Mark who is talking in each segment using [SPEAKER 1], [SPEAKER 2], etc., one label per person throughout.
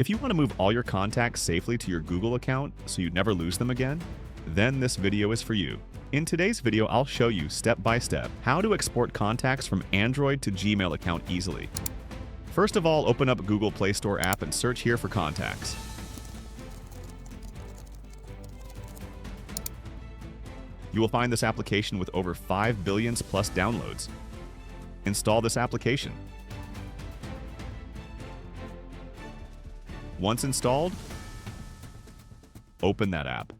[SPEAKER 1] If you want to move all your contacts safely to your Google account so you never lose them again, then this video is for you. In today's video, I'll show you step by step how to export contacts from Android to Gmail account easily. First of all, open up Google Play Store app and search here for contacts. You will find this application with over 5 billion plus downloads. Install this application. Once installed, open that app.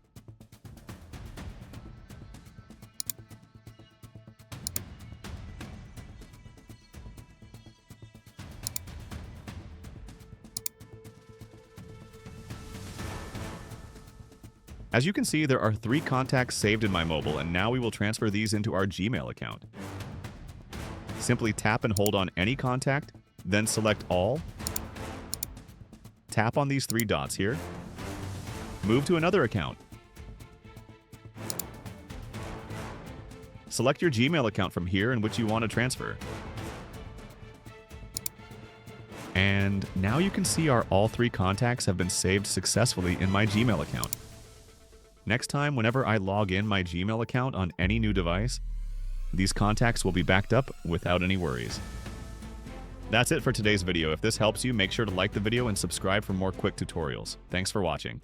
[SPEAKER 1] As you can see, there are 3 contacts saved in my mobile, and now we will transfer these into our Gmail account. Simply tap and hold on any contact, then select all. Tap on these 3 dots here. Move to another account. Select your Gmail account from here in which you want to transfer. And now you can see all 3 contacts have been saved successfully in my Gmail account. Next time, whenever I log in my Gmail account on any new device, these contacts will be backed up without any worries. That's it for today's video. If this helps you, make sure to like the video and subscribe for more quick tutorials. Thanks for watching.